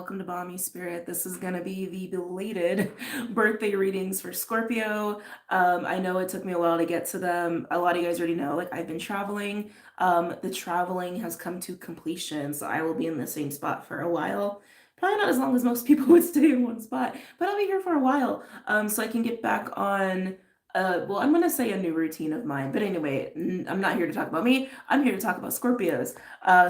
welcome to BOMISpirit. This is going to be the belated birthday readings for Scorpio. I know it took me a while to get to them. A lot of you guys already know, like, I've been traveling. The traveling has come to completion, so I will be in the same spot for a while. Probably not as long as most people would stay in one spot, but I'll be here for a while, so I can get back on well, I'm gonna say a new routine of mine, but anyway, I'm not here to talk about me. I'm here to talk about Scorpios.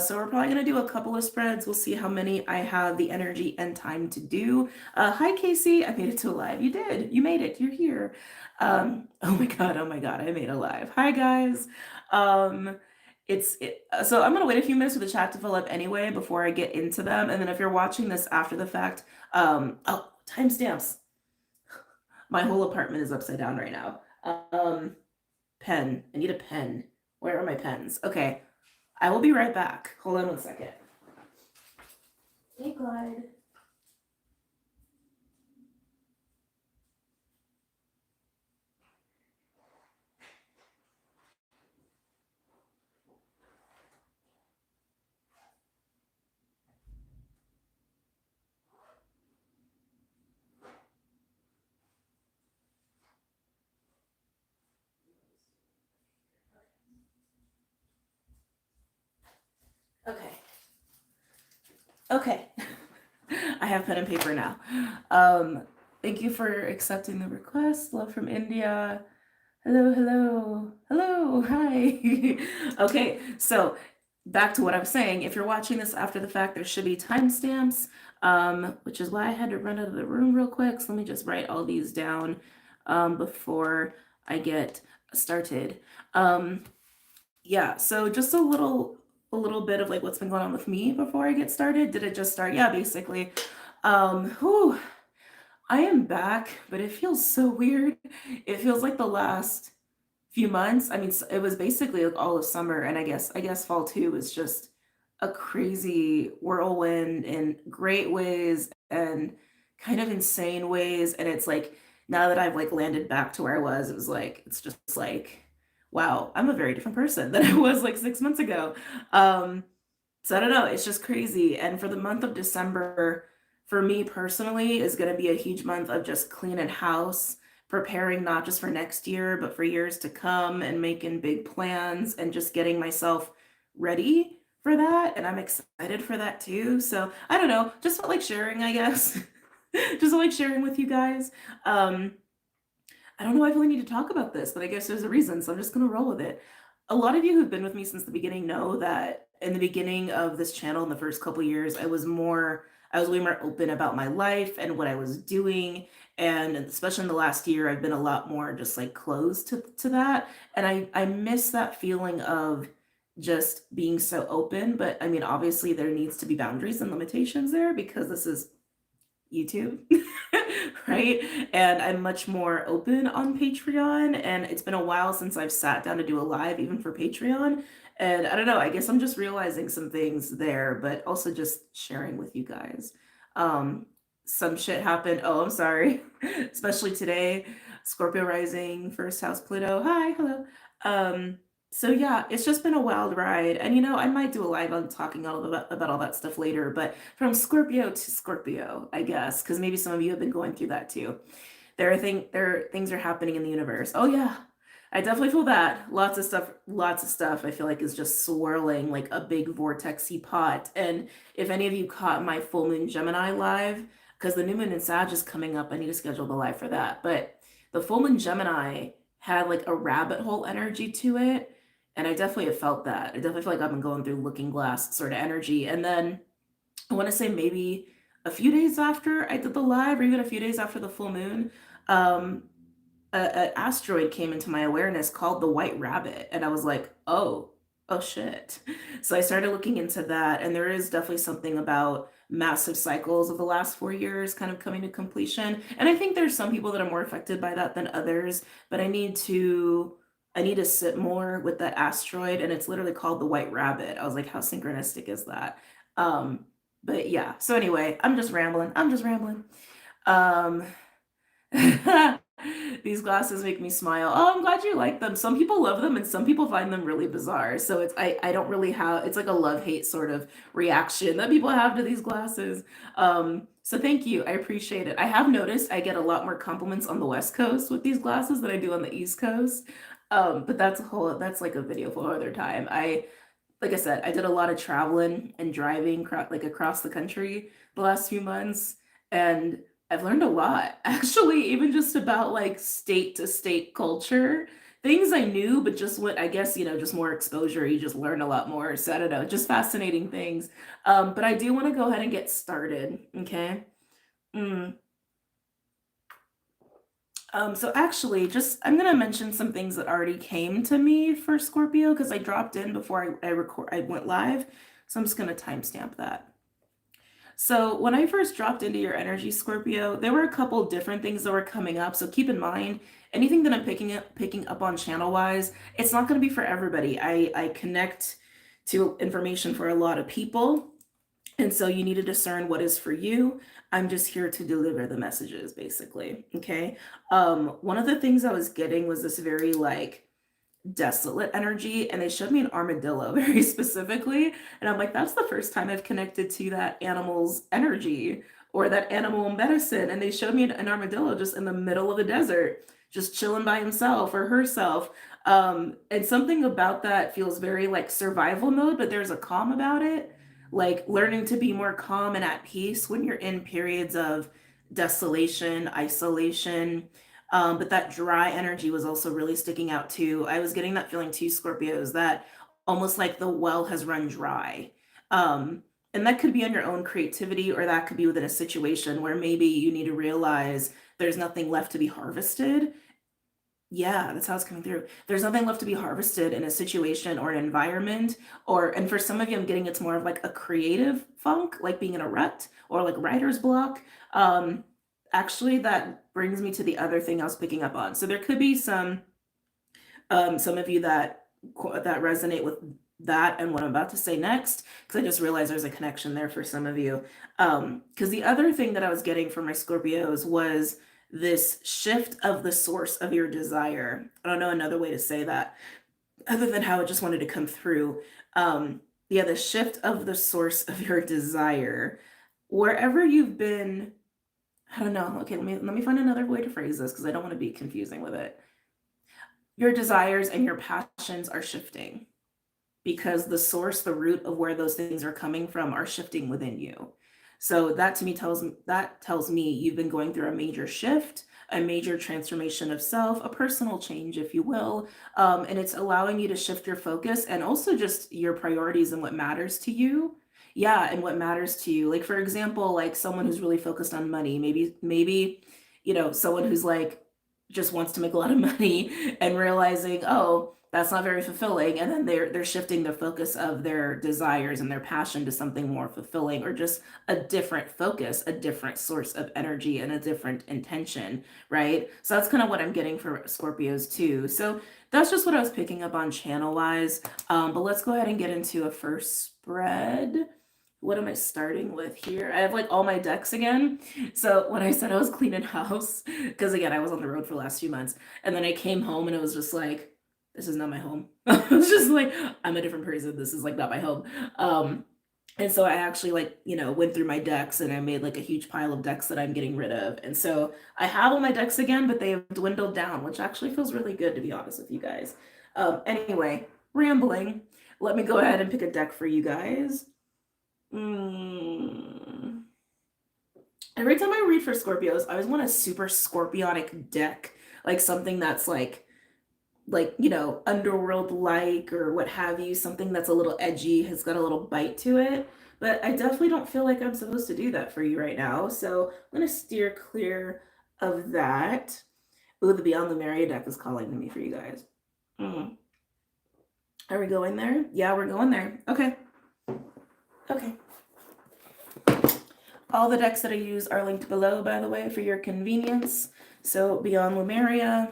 So we're probably gonna do a couple of spreads. We'll see how many I have the energy and time to do. Hi, Casey. I made it to a live. You did. You made it. You're here. Oh my God. Oh my God. I made a live. Hi, guys. Um, so I'm gonna wait a few minutes for the chat to fill up anyway before I get into them. And then if you're watching this after the fact, oh, timestamps. My whole apartment is upside down right now. Pen. I need a pen. Where are my pens? Okay. I will be right back. Hold on 1 second. Hey, Clyde. Okay. Okay. I have pen and paper now. Thank you for accepting the request. Love from India. Hello, hello, hello, hi. Okay, so back to what I was saying. If you're watching this after the fact, there should be timestamps, which is why I had to run out of the room real quick. So let me just write all these down before I get started. Yeah, so just a little bit of like what's been going on with me before I get started. Did it just start? Yeah, basically. Whew, I am back, but it feels so weird. It feels like the last few months. I mean, it was basically like all of summer, and I guess fall too was just a crazy whirlwind in great ways and kind of insane ways. And it's like now that I've like landed back to where I was, it was like it's just like, wow, I'm a very different person than I was like 6 months ago. Um, so I don't know, it's just crazy. And for the month of December, for me personally, is going to be a huge month of just cleaning house, preparing not just for next year, but for years to come and making big plans and just getting myself ready for that. And I'm excited for that too. So I don't know, just felt like sharing, I guess. Just felt like sharing with you guys. Um, I don't know if I really need to talk about this, but I guess there's a reason, so I'm just gonna roll with it. A lot of you who've been with me since the beginning know that in the beginning of this channel, in the first couple years, I was way more open about my life and what I was doing. And especially in the last year, I've been a lot more just like closed to that. And I miss that feeling of just being so open. But I mean, obviously there needs to be boundaries and limitations there because this is YouTube, right? And I'm much more open on Patreon, and it's been a while since I've sat down to do a live, even for Patreon. And I don't know, I guess I'm just realizing some things there, but also just sharing with you guys. Um, some shit happened. Oh, I'm sorry. Especially today, Scorpio rising, first house Pluto. Hi, hello. Um, so yeah, it's just been a wild ride. And I might do a live on talking about all that stuff later, but from Scorpio to Scorpio, I guess, because maybe some of you have been going through that too. Things are happening in the universe. Oh yeah, I definitely feel that. Lots of stuff I feel like is just swirling like a big vortexy pot. And if any of you caught my full moon Gemini live, because the new moon in Sag is coming up, I need to schedule the live for that. But the full moon Gemini had like a rabbit hole energy to it. And I definitely have felt that. I definitely feel like I've been going through looking glass sort of energy. And then I want to say maybe a few days after I did the live, or even a few days after the full moon, um, an asteroid came into my awareness called the White Rabbit, and I was like, oh shit. So I started looking into that, and there is definitely something about massive cycles of the last 4 years kind of coming to completion. And I think there's some people that are more affected by that than others, but I need to sit more with that asteroid, and it's literally called the White Rabbit. I was like, how synchronistic is that? Um, but yeah, so anyway, I'm just rambling. Um, These glasses make me smile. Oh, I'm glad you like them. Some people love them and some people find them really bizarre. So I don't really have, it's like a love-hate sort of reaction that people have to these glasses. So thank you. I appreciate it. I have noticed I get a lot more compliments on the West Coast with these glasses than I do on the East Coast. But that's like a video for another time. Like I said, I did a lot of traveling and driving like across the country the last few months, and I've learned a lot actually, even just about like state to state culture. Things I knew, but just what I guess, just more exposure, you just learn a lot more. So I don't know, just fascinating things. But I do want to go ahead and get started, okay? Mm. So actually, just I'm gonna mention some things that already came to me for Scorpio because I dropped in before I went live. So I'm just gonna timestamp that. So when I first dropped into your energy, Scorpio, there were a couple different things that were coming up. So keep in mind, anything that I'm picking up on channel wise, it's not gonna be for everybody. I connect to information for a lot of people. And so you need to discern what is for you. I'm just here to deliver the messages, basically. Okay. One of the things I was getting was this very like desolate energy, and they showed me an armadillo very specifically. And I'm like, that's the first time I've connected to that animal's energy or that animal medicine. And they showed me an armadillo just in the middle of the desert, just chilling by himself or herself. And something about that feels very like survival mode, but there's a calm about it, like learning to be more calm and at peace when you're in periods of desolation, isolation. But that dry energy was also really sticking out too. I was getting that feeling too, Scorpios, that almost like the well has run dry. And that could be on your own creativity, or that could be within a situation where maybe you need to realize there's nothing left to be harvested. Yeah, that's how it's coming through. There's nothing left to be harvested in a situation or an environment, and for some of you, I'm getting it's more of like a creative funk, like being in a rut or like writer's block. Actually, that brings me to the other thing I was picking up on. So there could be some of you that resonate with that and what I'm about to say next, because I just realized there's a connection there for some of you. Because the other thing that I was getting from my Scorpios was this shift of the source of your desire. I don't know another way to say that other than how it just wanted to come through. Yeah, the shift of the source of your desire. Wherever you've been, I don't know. Okay, let me find another way to phrase this because I don't want to be confusing with it. Your desires and your passions are shifting because the source, the root of where those things are coming from are shifting within you. So that to me tells me you've been going through a major shift, a major transformation of self, a personal change, if you will. And it's allowing you to shift your focus and also just your priorities and what matters to you. Yeah, and what matters to you. Like for example, like someone who's really focused on money, maybe, someone who's like just wants to make a lot of money and realizing, oh, that's not very fulfilling, and then they're shifting the focus of their desires and their passion to something more fulfilling, or just a different focus, a different source of energy and a different intention, right? So that's kind of what I'm getting for Scorpios too. So that's just what I was picking up on channel wise. But let's go ahead and get into a first spread. What am I starting with here? I have like all my decks again. So when I said I was cleaning house, because again, I was on the road for the last few months, and then I came home and it was just like, this is not my home. I was just like, I'm a different person. This is like not my home. And so I actually like, went through my decks and I made like a huge pile of decks that I'm getting rid of. And so I have all my decks again, but they have dwindled down, which actually feels really good, to be honest with you guys. Anyway, rambling. Let me go ahead and pick a deck for you guys. Every time I read for Scorpios, I always want a super scorpionic deck, like something that's like underworld like or what have you, something that's a little edgy, has got a little bite to it. But I definitely don't feel like I'm supposed to do that for you right now. So I'm gonna steer clear of that. Ooh, the Beyond the Maria deck is calling to me for you guys. Are we going there? Yeah, we're going there. Okay. All the decks that I use are linked below, by the way, for your convenience. So Beyond Lemuria.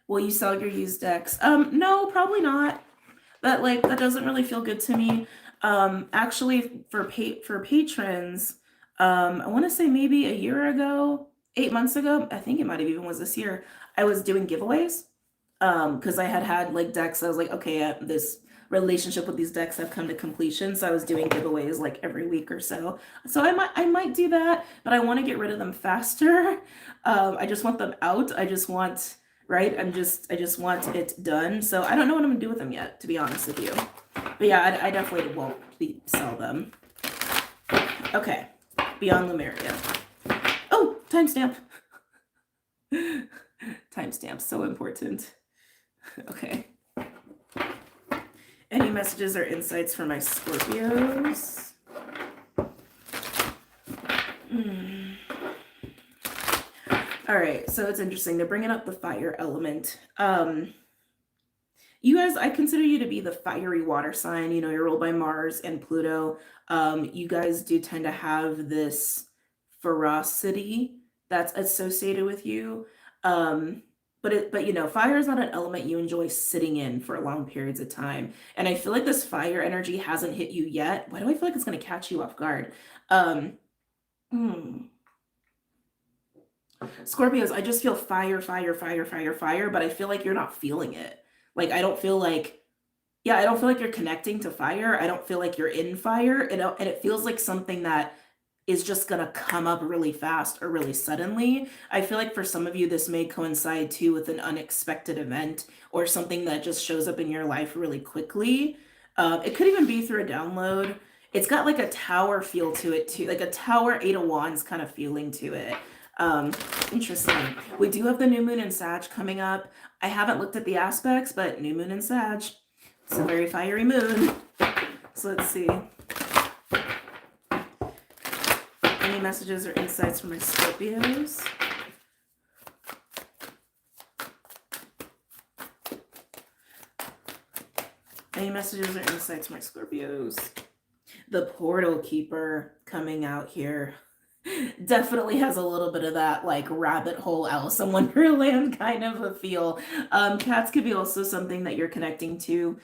Will you sell your used decks? No, probably not. That doesn't really feel good to me. Actually, for patrons, I want to say maybe a year ago, 8 months ago, I think it might have even was this year, I was doing giveaways. Because I had like decks. I was like, okay, this relationship with these decks have come to completion. So I was doing giveaways like every week or so. So I might do that, but I want to get rid of them faster. I just want them out. I just want, right? I just want it done. So I don't know what I'm gonna do with them yet, to be honest with you. But yeah, I definitely won't sell them. Okay, Beyond Lemuria. Oh, timestamp. Timestamp, so important. Okay. Any messages or insights for my Scorpios? All right, so it's interesting. They're bringing up the fire element. You guys, I consider you to be the fiery water sign. You know, you're ruled by Mars and Pluto. You guys do tend to have this ferocity that's associated with you. But you know, fire is not an element you enjoy sitting in for long periods of time. And I feel like this fire energy hasn't hit you yet. Why do I feel like it's going to catch you off guard? Um, hmm. Scorpios, I just feel fire, fire, fire, fire, fire, but I feel like you're not feeling it. Like I don't feel like, yeah, I don't feel like you're connecting to fire. I don't feel like you're in fire. And it feels like something that is just gonna come up really fast or really suddenly. I feel like for some of you, this may coincide too with an unexpected event or something that just shows up in your life really quickly. It could even be through a download. It's got like a tower feel to it too, like a tower, Eight of Wands kind of feeling to it. Um, Interesting. We do have the new moon and Sag coming up. I haven't looked at the aspects, but new moon and Sag. It's a very fiery moon. So let's see. Any messages or insights from my Scorpios? Any messages or insights from my Scorpios? The Portal Keeper coming out here definitely has a little bit of that like rabbit hole Alice in Wonderland kind of a feel. Cats could be also something that you're connecting to.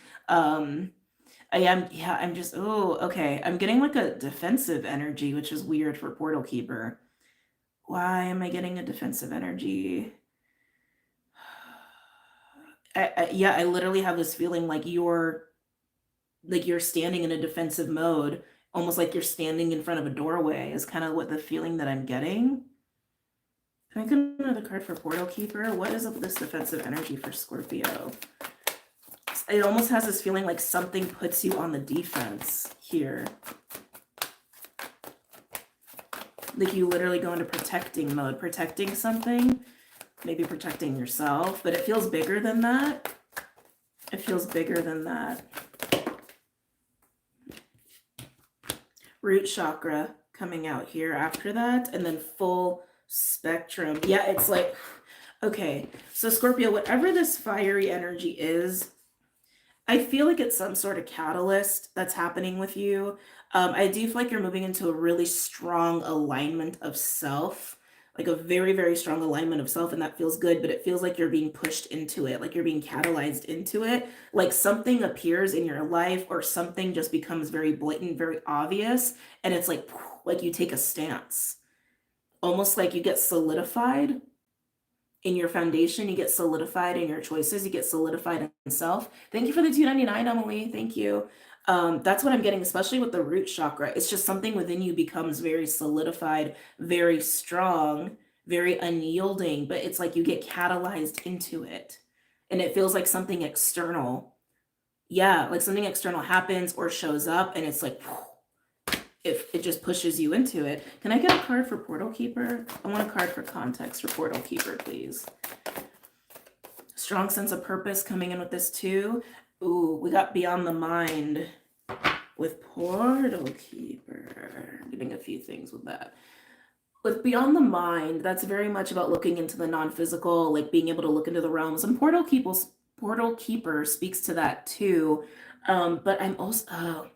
I'm just, oh, okay. I'm getting like a defensive energy, which is weird for Portal Keeper. Why am I getting a defensive energy? Yeah, I literally have this feeling like you're standing in a defensive mode, almost like you're standing in front of a doorway is kind of what the feeling that I'm getting. Can I get another card for Portal Keeper? What is up with this defensive energy for Scorpio? It almost has this feeling like something puts you on the defense here. Like you literally go into protecting mode, protecting something, maybe protecting yourself, but it feels bigger than that. It feels bigger than that. Root chakra coming out here after that, and then full spectrum. Yeah, it's like, okay, so Scorpio, whatever this fiery energy is, I feel like it's some sort of catalyst that's happening with you. I do feel like you're moving into a really strong alignment of self, like a very, very strong alignment of self, and that feels good, but it feels like you're being pushed into it, like you're being catalyzed into it. Like something appears in your life or something just becomes very blatant, very obvious, and it's like you take a stance, almost like you get solidified in your foundation, you get solidified in your choices, you get solidified in self. Thank you for the 299, Emily. Thank you. That's what I'm getting, especially with the root chakra. It's just something within you becomes very solidified, very strong, very unyielding, but it's like you get catalyzed into it. And it feels like something external. Yeah, like something external happens or shows up, and it's like, if it just pushes you into it. Can I get a card for Portal Keeper? I want a card for context for Portal Keeper, please. Strong sense of purpose coming in with this too. Ooh, we got Beyond the Mind with Portal Keeper. Getting a few things with that. With Beyond the Mind, that's very much about looking into the non-physical, like being able to look into the realms. And Portal Keeper speaks to that too. But I'm also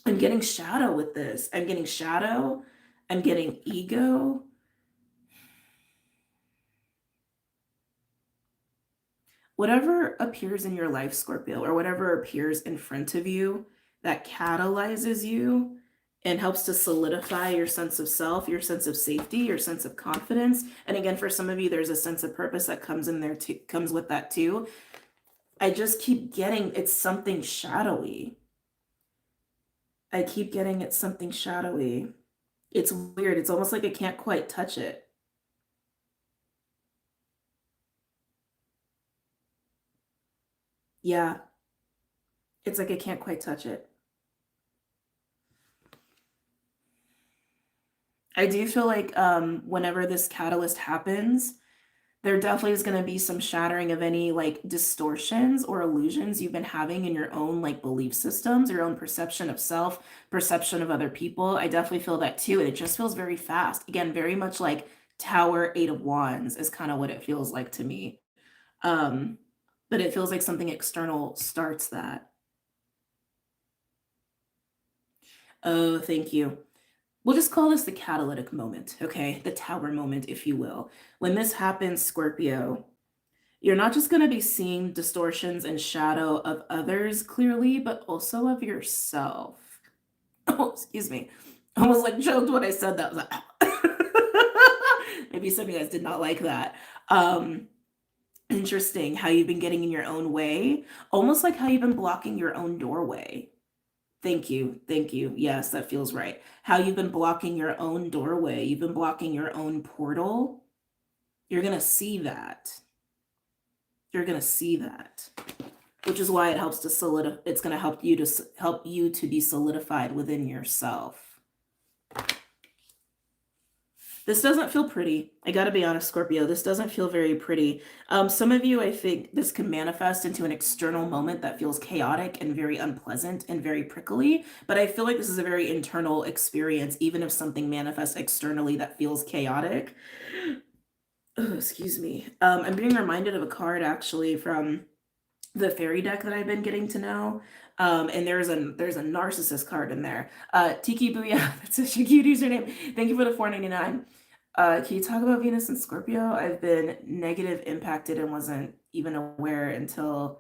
I'm getting shadow with this. I'm getting shadow. I'm getting ego. Whatever appears in your life, Scorpio, or whatever appears in front of you that catalyzes you, and helps to solidify your sense of self, your sense of safety, your sense of confidence. And again, for some of you, there's a sense of purpose that comes in there too, comes with that too. I just keep getting it's something shadowy. I keep getting it's something shadowy. It's weird. It's almost like I can't quite touch it. Yeah. It's like I can't quite touch it. I do feel like whenever this catalyst happens, there definitely is going to be some shattering of any like distortions or illusions you've been having in your own like belief systems, your own perception of self, perception of other people. I definitely feel that too. And it just feels very fast. Again, very much like Tower, Eight of Wands is kind of what it feels like to me. Um, but it feels like something external starts that. Oh, thank you. We'll just call this the catalytic moment, okay? The tower moment, if you will. When this happens, Scorpio, you're not just going to be seeing distortions and shadow of others clearly, but also of yourself. Oh, excuse me. I almost like choked when I said that. I was like, maybe some of you guys did not like that. Interesting how you've been getting in your own way, almost like how you've been blocking your own doorway. Thank you. Thank you. Yes, that feels right. How you've been blocking your own doorway. You've been blocking your own portal. You're going to see that. You're going to see that. Which is why it helps to solidify. It's going to help you to be solidified within yourself. This doesn't feel pretty. I got to be honest, Scorpio. This doesn't feel very pretty. Some of you, I think this can manifest into an external moment that feels chaotic and very unpleasant and very prickly. But I feel like this is a very internal experience, even if something manifests externally that feels chaotic. Oh, excuse me. I'm being reminded of a card actually from the fairy deck that I've been getting to know. And there's a narcissist card in there. Tiki Booyah, that's such a cute username. Thank you for the $4.99. Can you talk about Venus and Scorpio? I've been negative impacted and wasn't even aware until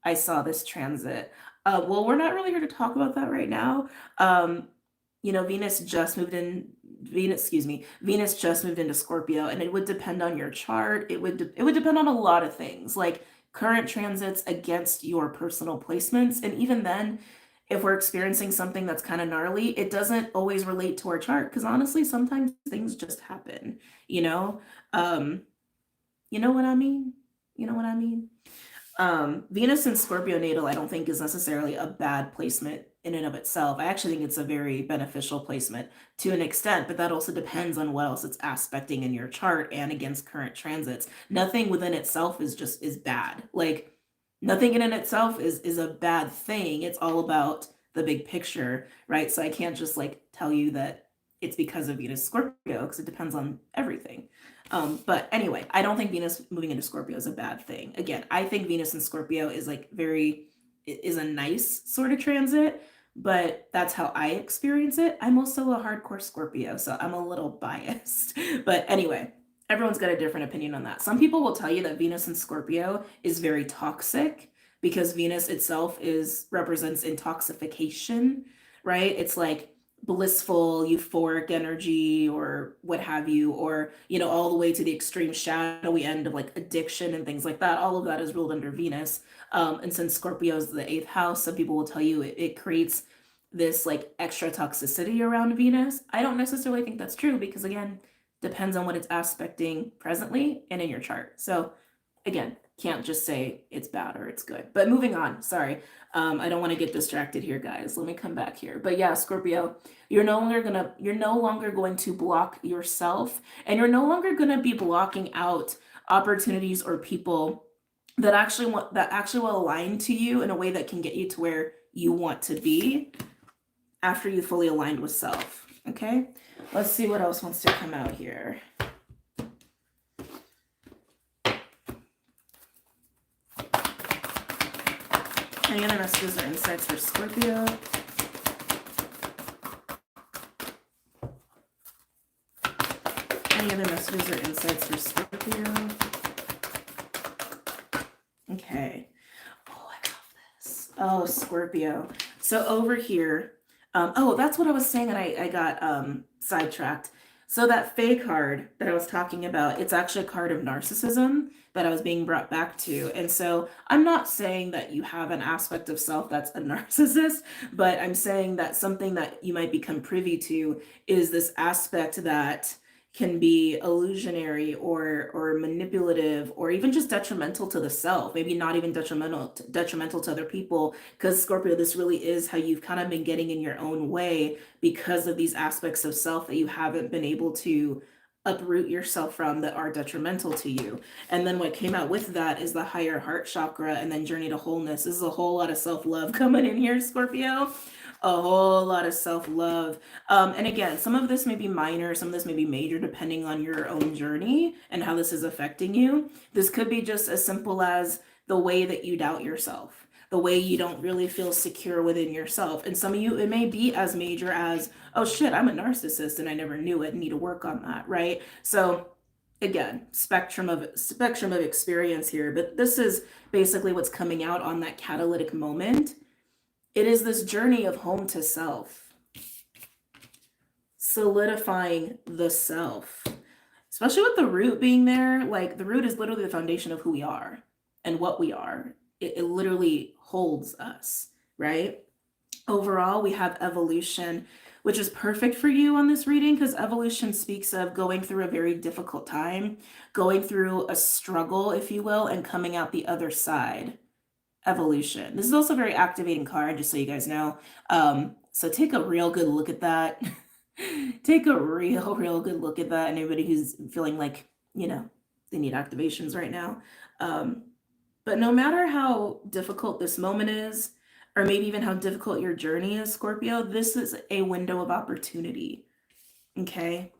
I saw this transit. Well, we're not really here to talk about that right now. Venus just moved in. Venus just moved into Scorpio, and it would depend on your chart. It would depend on a lot of things, like current transits against your personal placements. And even then, if we're experiencing something that's kind of gnarly, it doesn't always relate to our chart because honestly, sometimes things just happen, you know? You know what I mean? You know what I mean? Venus and Scorpio natal, I don't think is necessarily a bad placement in and of itself. I actually think it's a very beneficial placement to an extent, but that also depends on what else it's aspecting in your chart and against current transits. Nothing within itself is bad. Like nothing in and itself is a bad thing. It's all about the big picture, right? So I can't just like tell you that it's because of Venus Scorpio because it depends on everything. But anyway, I don't think Venus moving into Scorpio is a bad thing. Again, I think Venus and Scorpio is like is a nice sort of transit, but that's how I experience it. I'm also a hardcore Scorpio, so I'm a little biased. But anyway, everyone's got a different opinion on that. Some people will tell you that Venus and Scorpio is very toxic because Venus itself represents intoxication, right? It's like blissful, euphoric energy or what have you, or, all the way to the extreme shadowy end of like addiction and things like that. All of that is ruled under Venus. And since Scorpio is the 8th house, some people will tell you it creates this like extra toxicity around Venus. I don't necessarily think that's true because again, depends on what it's aspecting presently and in your chart. So again, can't just say it's bad or it's good. But moving on, sorry. I don't want to get distracted here, guys. Let me come back here. But yeah, Scorpio, you're no longer going to block yourself, and you're no longer going to be blocking out opportunities or people that actually will align to you in a way that can get you to where you want to be after you fully aligned with self. Okay? Let's see what else wants to come out here. Any other messages or insights for Scorpio? Any other messages or insights for Scorpio? Okay. Oh, I love this. Oh, Scorpio. So over here, Oh, that's what I was saying, and I got sidetracked. So that Fae card that I was talking about, it's actually a card of narcissism that I was being brought back to. And so I'm not saying that you have an aspect of self that's a narcissist, but I'm saying that something that you might become privy to is this aspect that can be illusionary or manipulative or even just detrimental to the self, maybe not even detrimental to other people, because Scorpio, this really is how you've kind of been getting in your own way because of these aspects of self that you haven't been able to uproot yourself from that are detrimental to you. And then what came out with that is the higher heart chakra and then journey to wholeness. This is a whole lot of self-love coming in here, Scorpio. A whole lot of self-love. And again, some of this may be minor, some of this may be major, depending on your own journey and how this is affecting you. This could be just as simple as the way that you doubt yourself, the way you don't really feel secure within yourself. And some of you, it may be as major as, oh shit, I'm a narcissist and I never knew it and need to work on that, right? So again, spectrum of experience here, but this is basically what's coming out on that catalytic moment. It is this journey of home to self, solidifying the self, especially with the root being there. Like the root is literally the foundation of who we are and what we are. It literally holds us, right? Overall, we have evolution, which is perfect for you on this reading because evolution speaks of going through a very difficult time, going through a struggle, if you will, and coming out the other side. Evolution. This is also a very activating card, just so you guys know. So take a real good look at that. Take a real good look at that. Anybody who's feeling like, they need activations right now. But no matter how difficult this moment is, or maybe even how difficult your journey is, Scorpio, this is a window of opportunity, okay?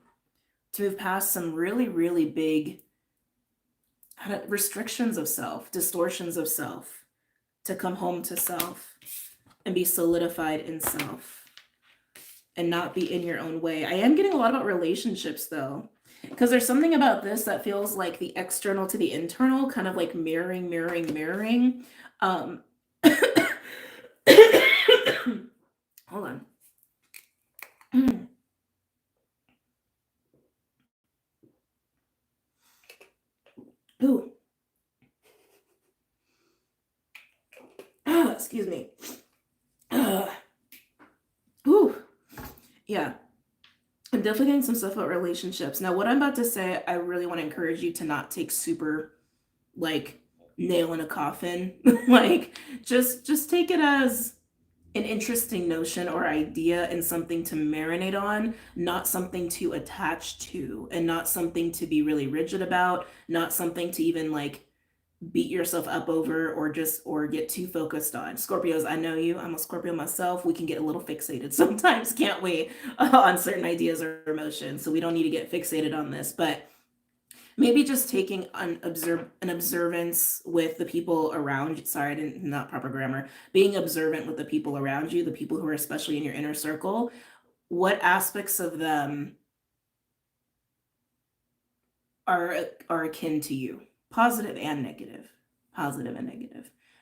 To move past some really, really big restrictions of self, distortions of self, to come home to self and be solidified in self and not be in your own way. I am getting a lot about relationships though, because there's something about this that feels like the external to the internal, kind of like mirroring. Hold on. Ooh. Excuse me. Ooh. Yeah. I'm definitely getting some stuff about relationships. Now, what I'm about to say, I really want to encourage you to not take super, like, nail in a coffin. Like, just take it as an interesting notion or idea and something to marinate on, not something to attach to, and not something to be really rigid about, not something to even like beat yourself up over or get too focused on. Scorpios, I know you. I'm a Scorpio myself. We can get a little fixated sometimes, can't we, on certain ideas or emotions. So we don't need to get fixated on this, but maybe just taking an observance with the people around you. Sorry, not proper grammar. Being observant with the people around you, the people who are especially in your inner circle. What aspects of them are akin to you? Positive and negative,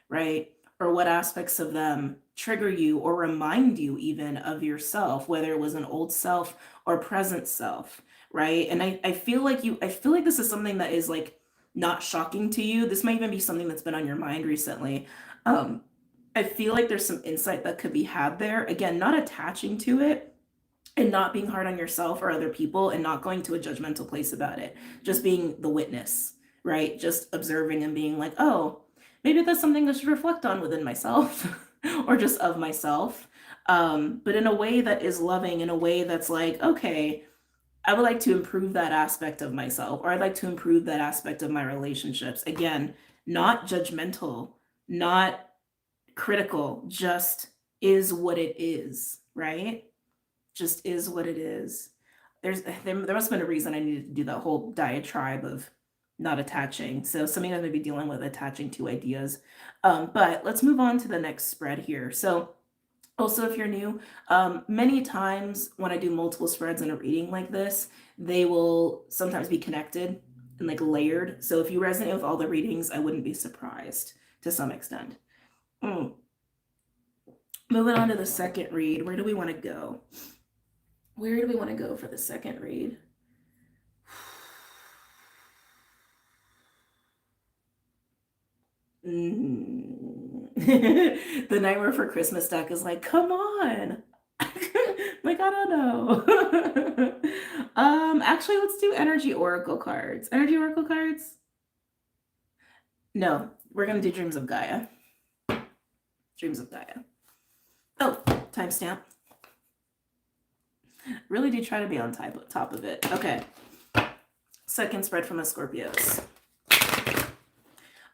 right? Or what aspects of them trigger you or remind you even of yourself, whether it was an old self or present self, right? And I feel like this is something that is like not shocking to you. This might even be something that's been on your mind recently. I feel like there's some insight that could be had there. Again, not attaching to it, and not being hard on yourself or other people and not going to a judgmental place about it. Just being the witness, right? Just observing and being like, oh, maybe that's something I should reflect on within myself or just of myself. But in a way that is loving, in a way that's like, okay, I would like to improve that aspect of myself, or I'd like to improve that aspect of my relationships. Again, not judgmental, not critical, just is what it is, right? Just is what it is. There must have been a reason I needed to do that whole diatribe of not attaching. So something I'm going to be dealing with attaching to ideas. But let's move on to the next spread here. So also, if you're new, many times when I do multiple spreads in a reading like this, they will sometimes be connected and like layered. So if you resonate with all the readings, I wouldn't be surprised to some extent. Moving on to the second read. Where do we want to go? Where do we want to go for the second read? The Nightmare for Christmas deck is like, come on. Like, I don't know. Actually, let's do Energy Oracle cards. Energy Oracle cards? No, we're gonna do Dreams of Gaia. Dreams of Gaia. Oh, timestamp. Really do try to be on top of it. Okay. Second spread from the Scorpios.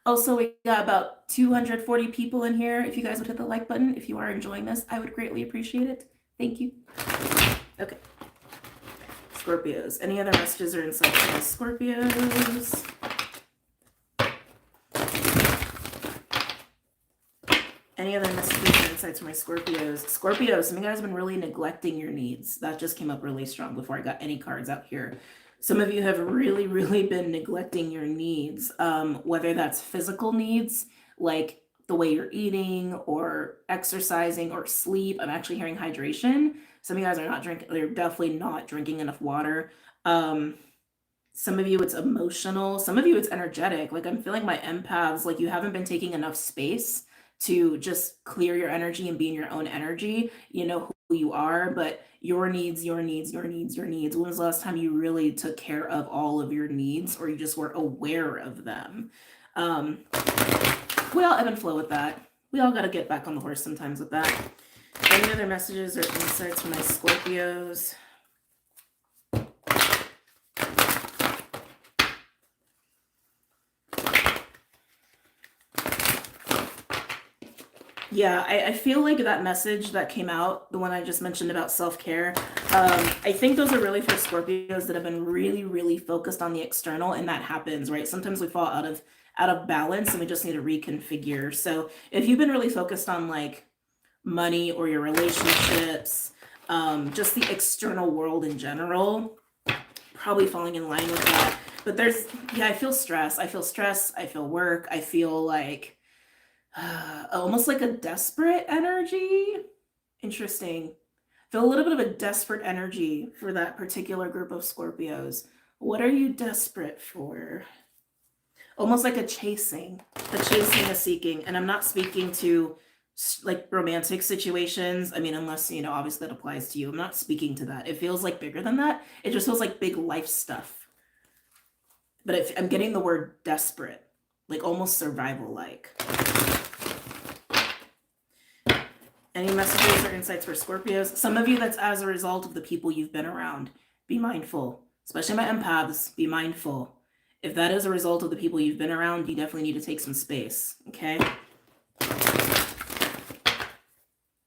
Also, we got about 240 people in here. If you guys would hit the like button, if you are enjoying this, I would greatly appreciate it. Thank you. Okay. Scorpios. Any other messages or insights from the Scorpios? Any other messages or insights from my Scorpios? Scorpios, some of you guys have been really neglecting your needs. That just came up really strong before I got any cards out here. Some of you have really, really been neglecting your needs, whether that's physical needs, like the way you're eating or exercising or sleep. I'm actually hearing hydration. Some of you guys are not drinking, they're definitely not drinking enough water. Some of you it's emotional. Some of you it's energetic. Like I'm feeling my empaths, like you haven't been taking enough space to just clear your energy and be in your own energy. You know who you are, but your needs. When was the last time you really took care of all of your needs, or you just were aware of them? We all ebb and flow with that. We all got to get back on the horse sometimes with that. Any other messages or insights from my Scorpios? Yeah, I feel like that message that came out, the one I just mentioned about self-care, I think those are really for Scorpios that have been really, really focused on the external, and that happens, right? Sometimes we fall out of balance and we just need to reconfigure. So if you've been really focused on like money or your relationships, just the external world in general, probably falling in line with that. But I feel stress. I feel work. I feel like almost like a desperate energy. Interesting. Feel a little bit of a desperate energy for that particular group of Scorpios. What are you desperate for? Almost like a chasing, a seeking. And I'm not speaking to like romantic situations. I mean, unless, obviously that applies to you. I'm not speaking to that. It feels like bigger than that. It just feels like big life stuff. But I'm getting the word desperate, like almost survival-like. Any messages or insights for Scorpios? Some of you, that's as a result of the people you've been around. Be mindful, especially my empaths. Be mindful. If that is a result of the people you've been around, you definitely need to take some space, okay?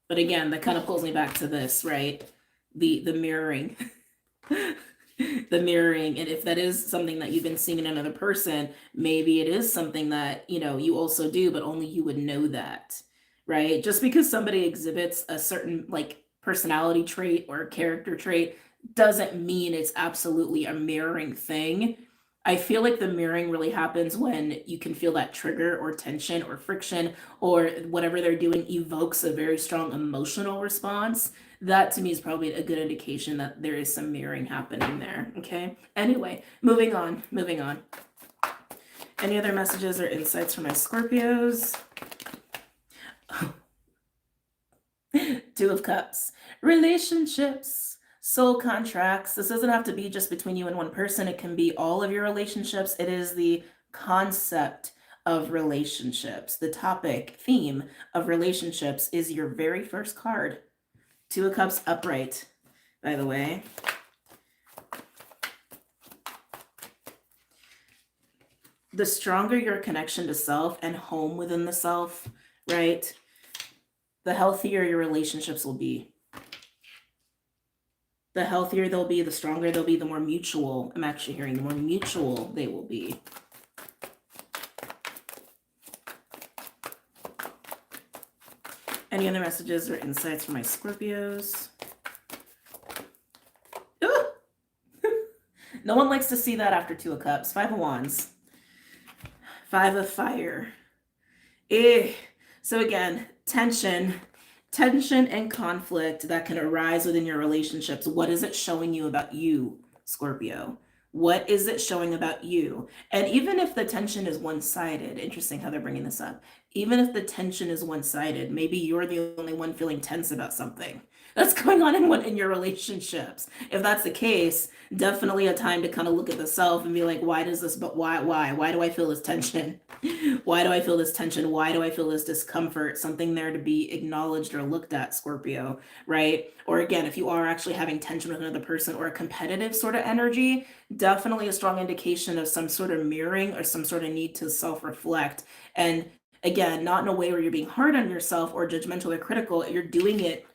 But again, that kind of pulls me back to this, right? The mirroring. The mirroring. And if that is something that you've been seeing in another person, maybe it is something that, you also do, but only you would know that. Right? Just because somebody exhibits a certain like personality trait or character trait doesn't mean it's absolutely a mirroring thing. I feel like the mirroring really happens when you can feel that trigger or tension or friction or whatever they're doing evokes a very strong emotional response. That to me is probably a good indication that there is some mirroring happening there. Okay. Anyway, moving on. Any other messages or insights from my Scorpios? Two of Cups. Relationships, soul contracts. This doesn't have to be just between you and one person. It can be all of your relationships. It is the concept of relationships. The topic, theme of relationships is your very first card. Two of Cups upright, by the way. The stronger your connection to self and home within the self, right? The healthier your relationships will be. The healthier they'll be, the stronger they'll be, the more mutual, I'm actually hearing, the more mutual they will be. Any other messages or insights from my Scorpios? No one likes to see that after Two of Cups. Five of Wands. Five of Fire. So again, tension tension and conflict that can arise within your relationships. What is it showing you about you, Scorpio? What is it showing about you? And even if the tension is one-sided, interesting how they're bringing this up. Even if the tension is one-sided, maybe you're the only one feeling tense about something that's going on in your relationships. If that's the case, definitely a time to kind of look at the self and be like, why does this, but why do I feel this tension? Why do I feel this tension? Why do I feel this discomfort? Something there to be acknowledged or looked at, Scorpio, right? Or again, if you are actually having tension with another person or a competitive sort of energy, definitely a strong indication of some sort of mirroring or some sort of need to self-reflect. And again, not in a way where you're being hard on yourself or judgmental or critical. You're doing it,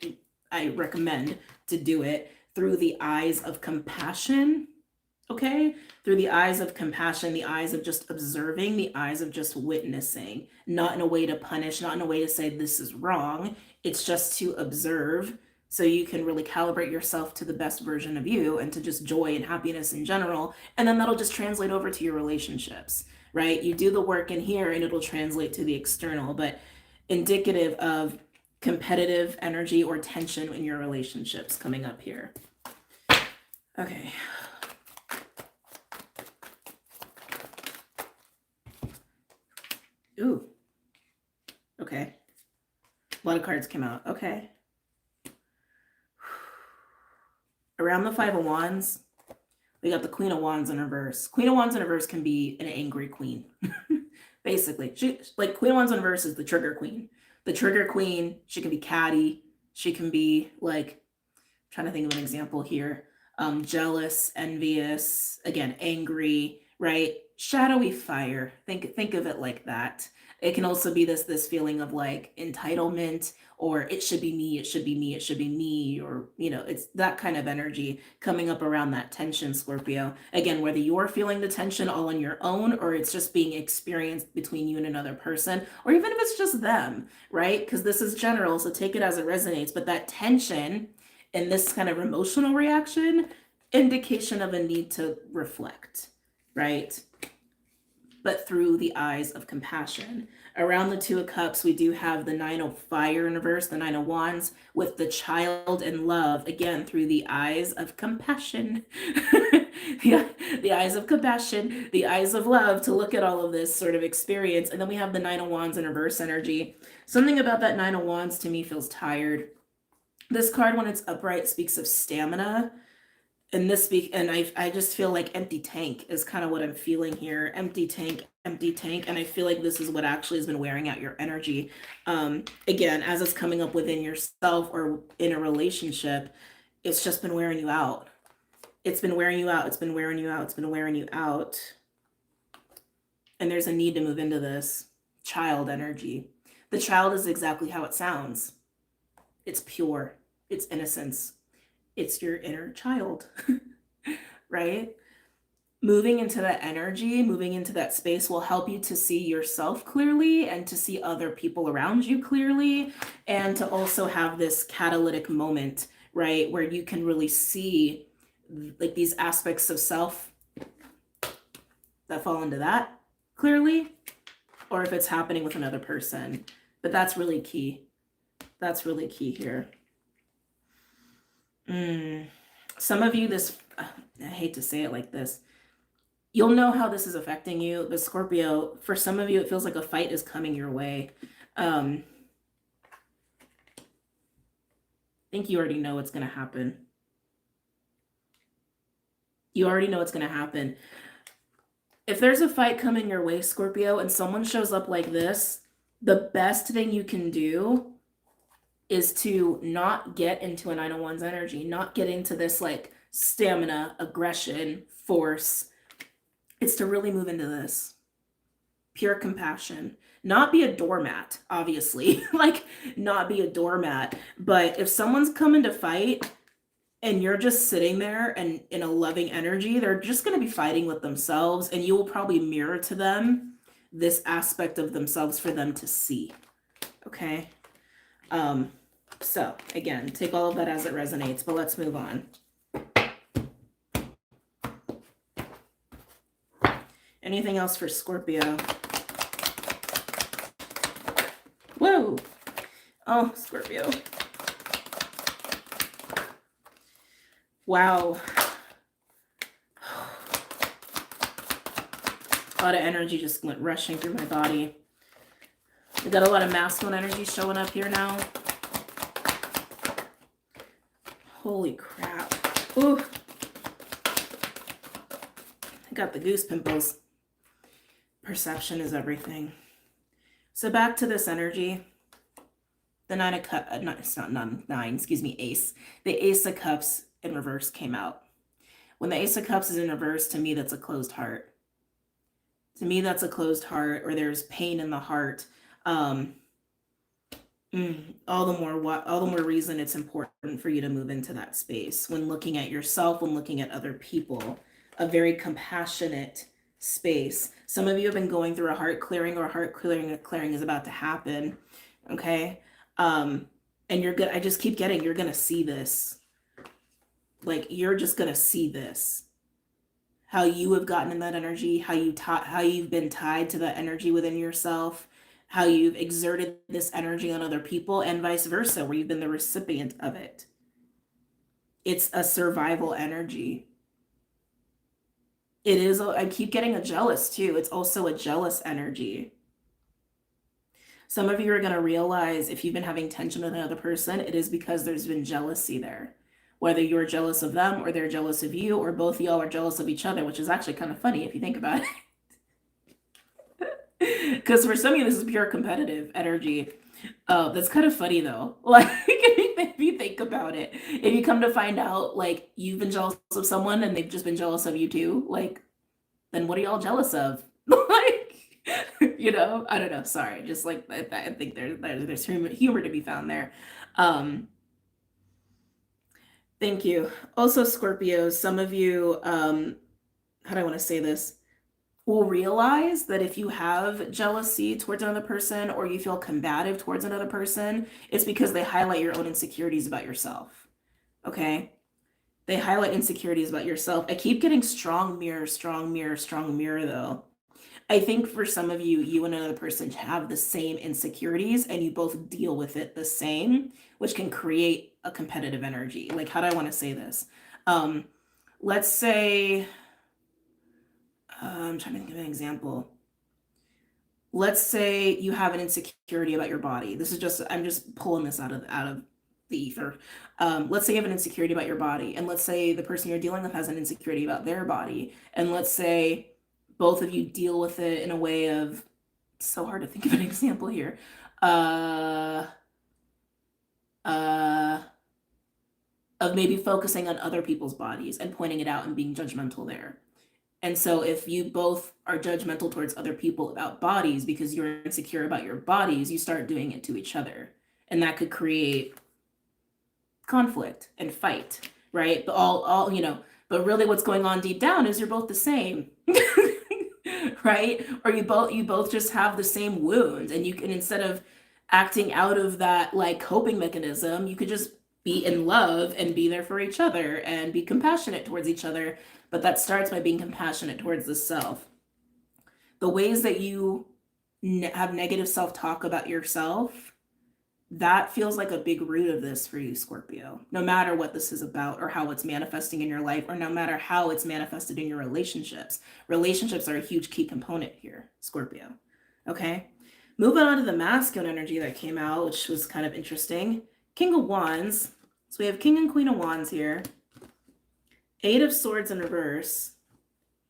I recommend to do it through the eyes of compassion, okay? Through the eyes of compassion, the eyes of just observing, the eyes of just witnessing, not in a way to punish, not in a way to say this is wrong. It's just to observe so you can really calibrate yourself to the best version of you and to just joy and happiness in general. And then that'll just translate over to your relationships, right? You do the work in here and it'll translate to the external, but indicative of competitive energy or tension in your relationships coming up here. Okay. Ooh. Okay. A lot of cards came out. Okay. Around the Five of Wands, we got the Queen of Wands in reverse. Queen of Wands in reverse can be an angry queen. Basically, she, like Queen of Wands in reverse is the trigger queen. The trigger queen, she can be catty. She can be like, I'm trying to think of an example here. Jealous, envious, again, angry, right? Shadowy fire. Think of it like that. It can also be this feeling of like entitlement, or it should be me, it should be me, it should be me, or it's that kind of energy coming up around that tension, Scorpio. Again, whether you're feeling the tension all on your own or it's just being experienced between you and another person, or even if it's just them, right? Because this is general, so take it as it resonates. But that tension and this kind of emotional reaction, indication of a need to reflect, right? But through the eyes of compassion. Around the Two of Cups, we do have the Nine of Fire in reverse, the Nine of Wands, with the child and love, again, through the eyes of compassion. The eyes of compassion, the eyes of love, to look at all of this sort of experience. And then we have the Nine of Wands in reverse energy. Something about that Nine of Wands to me feels tired. This card, when it's upright, speaks of stamina. And I just feel like empty tank is kind of what I'm feeling here. Empty tank. And I feel like this is what actually has been wearing out your energy. Again, as it's coming up within yourself or in a relationship, it's just been wearing you out. It's been wearing you out. It's been wearing you out. It's been wearing you out. And there's a need to move into this child energy. The child is exactly how it sounds. It's pure. It's innocence. It's your inner child, right? Moving into that energy, moving into that space will help you to see yourself clearly and to see other people around you clearly, and to also have this catalytic moment, right? Where you can really see like these aspects of self that fall into that clearly, or if it's happening with another person. But that's really key. That's really key here. Some of you, I hate to say it like this, you'll know how this is affecting you. But Scorpio, for some of you, it feels like a fight is coming your way. I think you already know what's going to happen. You already know what's going to happen. If there's a fight coming your way, Scorpio, and someone shows up like this, the best thing you can do is to not get into a Nine of Wands energy, not get into this like stamina, aggression, force. It's to really move into this pure compassion, not be a doormat, obviously, like not be a doormat. But if someone's coming to fight and you're just sitting there and in a loving energy, they're just going to be fighting with themselves, and you will probably mirror to them this aspect of themselves for them to see. Okay. So again, take all of that as it resonates, but let's move on. Anything else for Scorpio? Whoa. Oh, Scorpio. Wow. A lot of energy just went rushing through my body. We got a lot of masculine energy showing up here now. Holy crap. Ooh. I got the goose pimples. Perception is everything. So back to this energy. The Nine of Cups, it's not nine, excuse me, Ace. The Ace of Cups in reverse came out. When the Ace of Cups is in reverse, to me, that's a closed heart. To me, that's a closed heart, or there's pain in the heart. All the more reason it's important for you to move into that space when looking at yourself, when looking at other people. A very compassionate space. Some of you have been going through a heart clearing, or heart clearing is about to happen. Okay. And you're good. I just keep getting, you're gonna see this. Like, you're just gonna see this. How you have gotten in that energy, how you've been tied to that energy within yourself, how you've exerted this energy on other people, and vice versa, where you've been the recipient of it. It's a survival energy. It is, I keep getting a jealous too. It's also a jealous energy. Some of you are going to realize if you've been having tension with another person, it is because there's been jealousy there. Whether you're jealous of them or they're jealous of you, or both of y'all are jealous of each other, which is actually kind of funny if you think about it. Because for some of you, this is pure competitive energy. That's kind of funny though. Like, if you think about it, if you come to find out, like, you've been jealous of someone and they've just been jealous of you too, like, then what are y'all jealous of? Like, you know, I don't know. Sorry, just like I think there's humor to be found there. Thank you. Also, Scorpios, some of you, how do I want to say this? Will realize that if you have jealousy towards another person, or you feel combative towards another person, it's because they highlight your own insecurities about yourself. Okay? They highlight insecurities about yourself. I keep getting strong mirror, though. I think for some of you, you and another person have the same insecurities and you both deal with it the same, which can create a competitive energy. Like, how do I want to say this? Let's say, I'm trying to think of an example. Let's say you have an insecurity about your body. This is just, I'm just pulling this out of the ether. Let's say you have an insecurity about your body, and let's say the person you're dealing with has an insecurity about their body, and let's say both of you deal with it in a way of, it's so hard to think of an example here. Of maybe focusing on other people's bodies and pointing it out and being judgmental there. And so if you both are judgmental towards other people about bodies because you're insecure about your bodies, you start doing it to each other. And that could create conflict and fight, right? But all you know, but really what's going on deep down is you're both the same. Right? Or you both just have the same wounds, and you can, instead of acting out of that like coping mechanism, you could just be in love and be there for each other and be compassionate towards each other. But that starts by being compassionate towards the self. The ways that you have negative self-talk about yourself, that feels like a big root of this for you, Scorpio. No matter what this is about, or how it's manifesting in your life, or no matter how it's manifested in your relationships. Relationships are a huge key component here, Scorpio. Okay? Moving on to the masculine energy that came out, which was kind of interesting. King of Wands. So we have King and Queen of Wands here. Eight of Swords in reverse.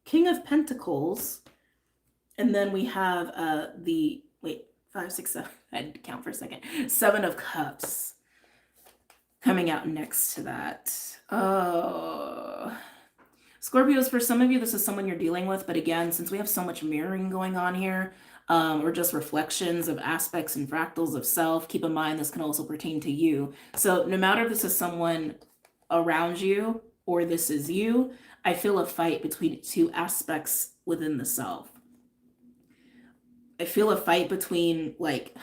King of Pentacles. And then we have the, wait, 5, 6, 7. I had to count for a second. 7 of Cups coming out next to that. Oh. Scorpios, for some of you, this is someone you're dealing with. But again, since we have so much mirroring going on here, or just reflections of aspects and fractals of self, keep in mind this can also pertain to you. So no matter if this is someone around you or this is you, I feel a fight between two aspects within the self. I feel a fight between, like,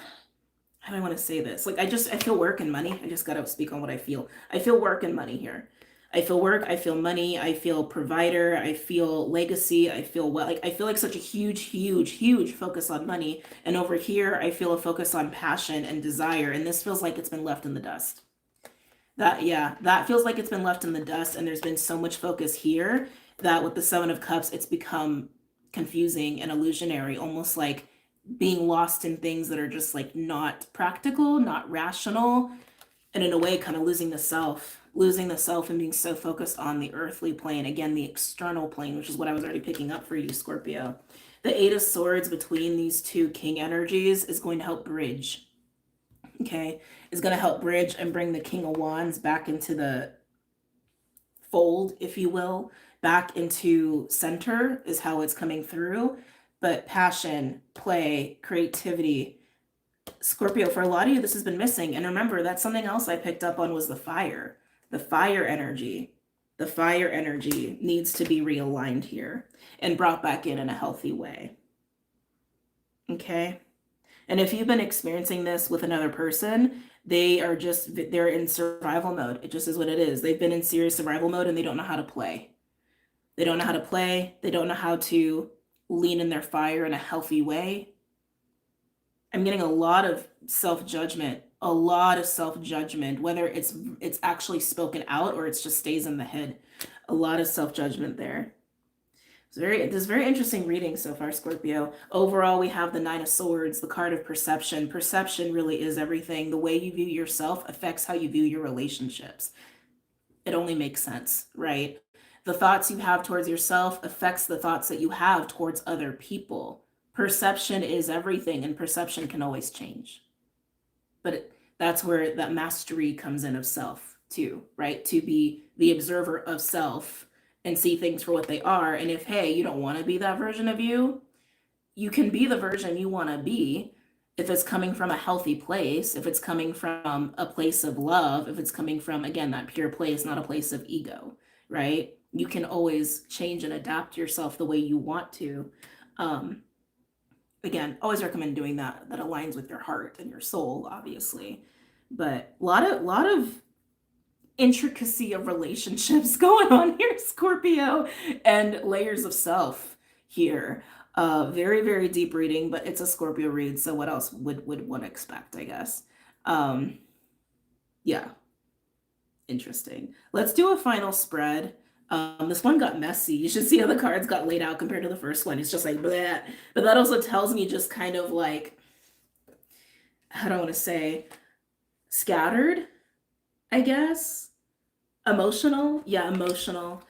how do I want to say this? Like, I feel work and money. I just got to speak on what I feel. I feel work and money here. I feel work, I feel money, I feel provider, I feel legacy, I feel well, like I feel like such a huge focus on money. And over here, I feel a focus on passion and desire. And this feels like it's been left in the dust. Yeah, that feels like it's been left in the dust. And there's been so much focus here that with the Seven of Cups, it's become confusing and illusionary, almost like being lost in things that are just like not practical, not rational, and in a way kind of losing the self and being so focused on the earthly plane, again the external plane, which is what I was already picking up for you, Scorpio. The Eight of Swords between these two king energies is going to help bridge. Okay, is going to help bridge and bring the King of Wands back into the fold, if you will, back into center is how it's coming through. But passion, play, creativity, Scorpio, for a lot of you, this has been missing. And remember, that's something else I picked up on was the fire. The fire energy. The fire energy needs to be realigned here and brought back in a healthy way. Okay? And if you've been experiencing this with another person, they're in survival mode. It just is what it is. They've been in serious survival mode and they don't know how to play. They don't know how to play. They don't know how to lean in their fire in a healthy way. I'm getting a lot of self-judgment, whether it's actually spoken out or it just stays in the head. A lot of self-judgment there. This is very interesting reading so far, Scorpio. Overall, we have the Nine of Swords, the card of perception. Perception really is everything. The way you view yourself affects how you view your relationships. It only makes sense, right? The thoughts you have towards yourself affects the thoughts that you have towards other people. Perception is everything, and perception can always change. But that's where that mastery comes in of self too, right? To be the observer of self and see things for what they are. And if, hey, you don't want to be that version of you, you can be the version you want to be if it's coming from a healthy place, if it's coming from a place of love, if it's coming from, again, that pure place, not a place of ego, right? You can always change and adapt yourself the way you want to. Again, always recommend doing that aligns with your heart and your soul, obviously. But a lot of intricacy of relationships going on here, Scorpio, and layers of self here. Very, very deep reading, but it's a Scorpio read, so what else would one expect, I guess? Yeah, interesting. Let's do a final spread. This one got messy. You should see how the cards got laid out compared to the first one. It's just like bleh. But that also tells me just kind of like, I don't want to say scattered, I guess. Emotional. Yeah, emotional.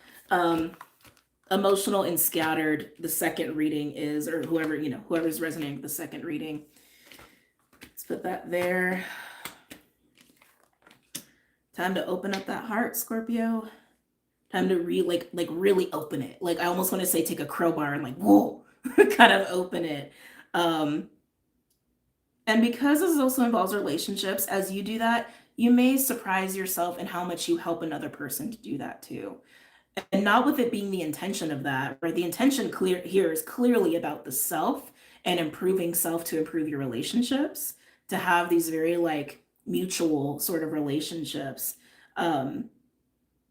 Emotional and scattered. The second reading is, or whoever's resonating with the second reading. Let's put that there. Time to open up that heart, Scorpio. Time to really open it. Like I almost want to say take a crowbar and like, whoa, kind of open it. And because this also involves relationships, as you do that, you may surprise yourself in how much you help another person to do that too. And not with it being the intention of that, right? The intention here is clearly about the self and improving self to improve your relationships, to have these very like mutual sort of relationships.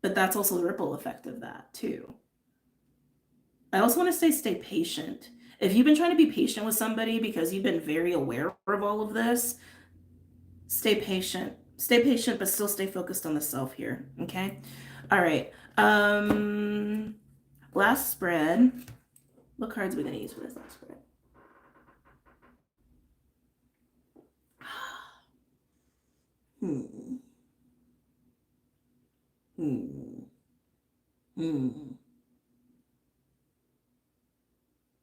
But that's also the ripple effect of that too. I also want to say stay patient. If you've been trying to be patient with somebody because you've been very aware of all of this, stay patient. Stay patient, but still stay focused on the self here, okay? All right. Last spread. What cards are we going to use for this last spread?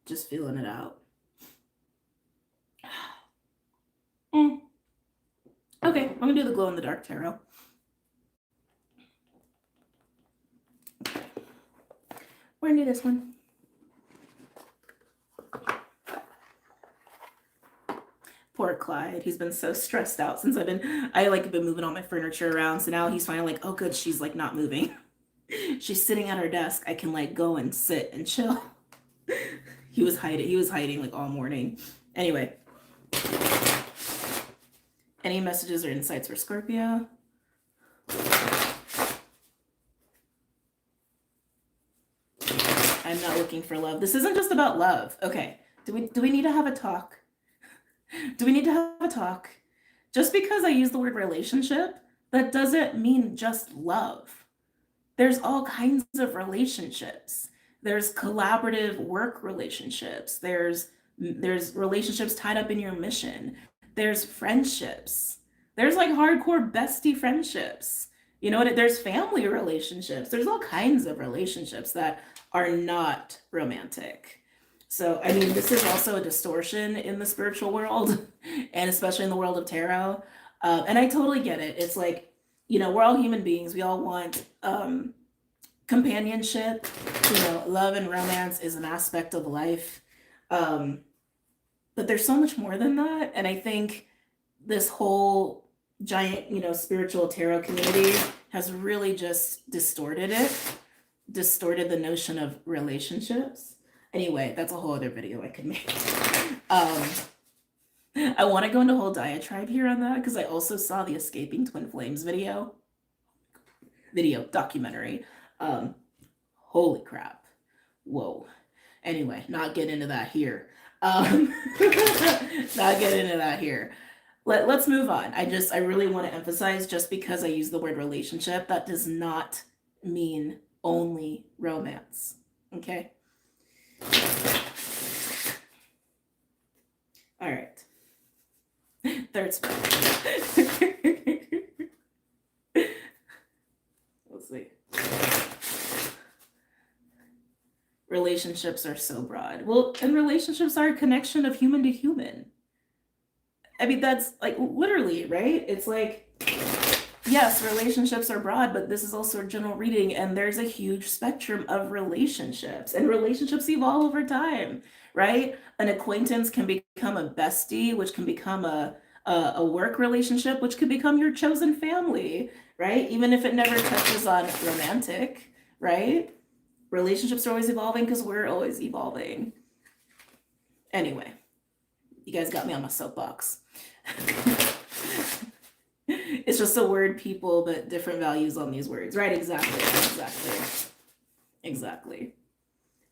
Just feeling it out. Okay, I'm gonna do the glow in the dark tarot. We're gonna do this one. Poor Clyde. He's been so stressed out since I've been moving all my furniture around. So now he's finally like, oh good, she's like not moving. She's sitting at her desk. I can like go and sit and chill. He was hiding like all morning. Anyway. Any messages or insights for Scorpio? I'm not looking for love. This isn't just about love. Okay. Do we need to have a talk? Do we need to have a talk? Just because I use the word relationship, that doesn't mean just love. There's all kinds of relationships. There's collaborative work relationships. There's relationships tied up in your mission. There's friendships. There's like hardcore bestie friendships. You know what? There's family relationships. There's all kinds of relationships that are not romantic. So, I mean, this is also a distortion in the spiritual world, and especially in the world of tarot. And I totally get it. It's like, we're all human beings. We all want companionship. Love and romance is an aspect of life. Um, but there's so much more than that. And I think this whole giant, spiritual tarot community has really just distorted the notion of relationships. Anyway, that's a whole other video I could make. I want to go into a whole diatribe here on that because I also saw the Escaping Twin Flames documentary. Holy crap. Whoa. Anyway, not get into that here. Not get into that here. Let's move on. I really want to emphasize, just because I use the word relationship, that does not mean only romance. Okay? All right. Third spell. Let's see. Relationships are so broad. Well, and relationships are a connection of human to human. I mean, that's like literally, right? It's like, yes, relationships are broad, but this is also a general reading, and there's a huge spectrum of relationships, and relationships evolve over time, right? An acquaintance can become a bestie, which can become a work relationship, which could become your chosen family, right? Even if it never touches on romantic, right? Relationships are always evolving because we're always evolving. Anyway, you guys got me on my soapbox. It's just a word, people, but different values on these words, right? Exactly.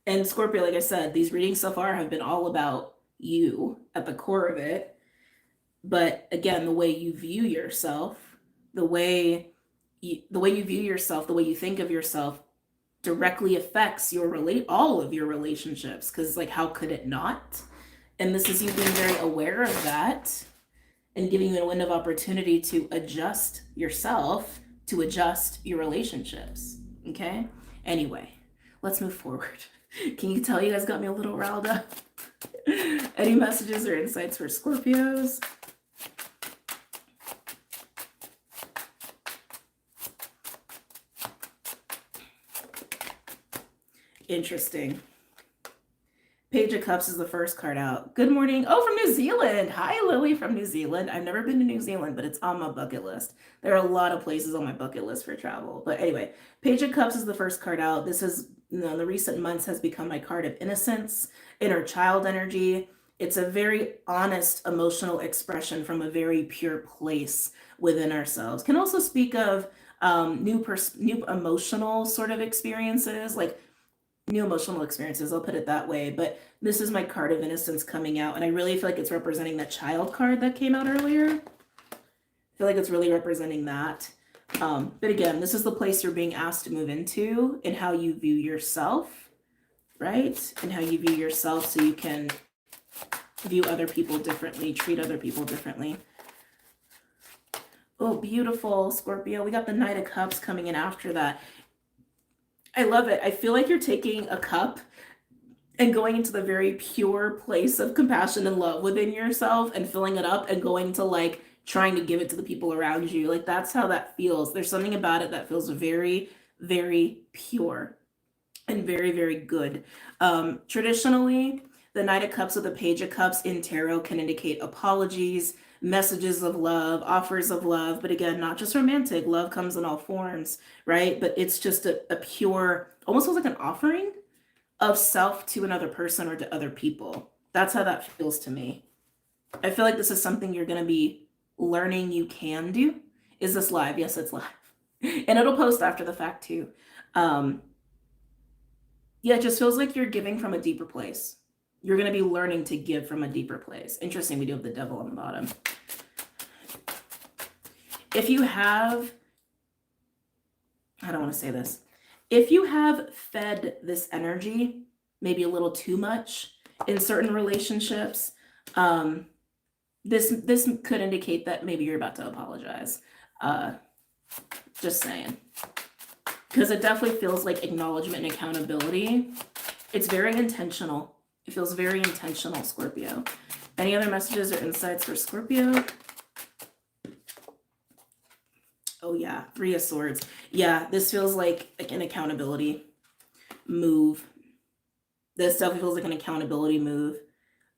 And Scorpio, like I said, these readings so far have been all about you at the core of it. But again, the way you view yourself, the way you view yourself, the way you think of yourself directly affects all of your relationships. Because like, how could it not? And this is you being very aware of that and giving you a window of opportunity to adjust yourself, to adjust your relationships. Okay? Anyway, let's move forward. Can you tell you guys got me a little riled up? Any messages or insights for Scorpios? Interesting. Page of Cups is the first card out. Good morning. Oh, from New Zealand. Hi, Lily from New Zealand. I've never been to New Zealand, but it's on my bucket list. There are a lot of places on my bucket list for travel. But anyway, Page of Cups is the first card out. This is, in the recent months, has become my card of innocence, inner child energy. It's a very honest emotional expression from a very pure place within ourselves. Can also speak of new emotional sort of experiences, like new emotional experiences, I'll put it that way. But this is my card of innocence coming out, and I really feel like it's representing that child card that came out earlier. I feel like it's really representing that. But again, this is the place you're being asked to move into, and how you view yourself, right? And how you view yourself so you can view other people differently, treat other people differently. Oh, beautiful, Scorpio. We got the Knight of Cups coming in after that. I love it. I feel like you're taking a cup and going into the very pure place of compassion and love within yourself and filling it up and going to like trying to give it to the people around you. Like, that's how that feels. There's something about it that feels very, very pure and very, very good. Traditionally, the Knight of Cups or the Page of Cups in tarot can indicate apologies, messages of love, offers of love, but again, not just romantic. Love comes in all forms, right? But it's just a pure, almost feels like an offering of self to another person or to other people. That's how that feels to me. I feel like this is something you're going to be learning you can do. Is this live? Yes, it's live. And it'll post after the fact too. Yeah, it just feels like you're giving from a deeper place. You're going to be learning to give from a deeper place. Interesting, we do have the devil on the bottom. If you have, I don't want to say this. If you have fed this energy, maybe a little too much in certain relationships, this could indicate that maybe you're about to apologize. Just saying. Because it definitely feels like acknowledgement and accountability. It's very intentional. It feels very intentional, Scorpio. Any other messages or insights for Scorpio? Oh yeah, Three of Swords. Yeah, this feels like an accountability move. This definitely feels like an accountability move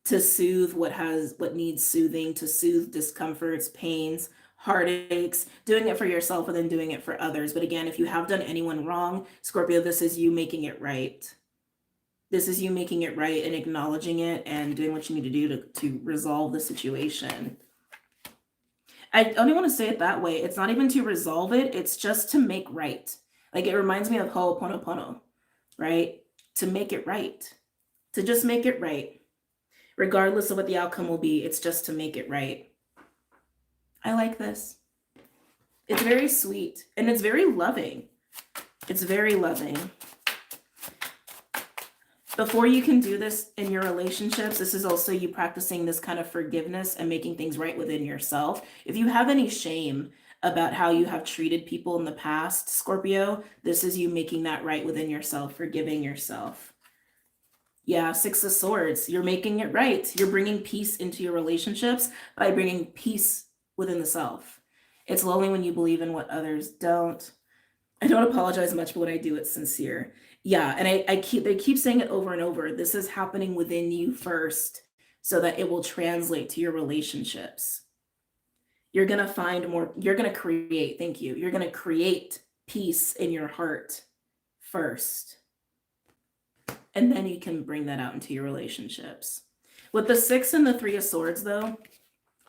to soothe what needs soothing, to soothe discomforts, pains, heartaches, doing it for yourself and then doing it for others. But again, if you have done anyone wrong, Scorpio, this is you making it right. This is you making it right and acknowledging it and doing what you need to do to resolve the situation. I only want to say it that way. It's not even to resolve it. It's just to make right. Like, it reminds me of Ho'oponopono, right? To make it right. To just make it right. Regardless of what the outcome will be, it's just to make it right. I like this. It's very sweet and it's very loving. It's very loving. Before you can do this in your relationships, this is also you practicing this kind of forgiveness and making things right within yourself. If you have any shame about how you have treated people in the past, Scorpio, this is you making that right within yourself, forgiving yourself. Yeah, Six of Swords, you're making it right. You're bringing peace into your relationships by bringing peace within the self. It's lonely when you believe in what others don't. I don't apologize much, but when I do, it's sincere. Yeah, and they keep saying it over and over. This is happening within you first so that it will translate to your relationships. You're going to find more, you're going to create, thank you. You're going to create peace in your heart first. And then you can bring that out into your relationships. With the Six and the Three of Swords, though,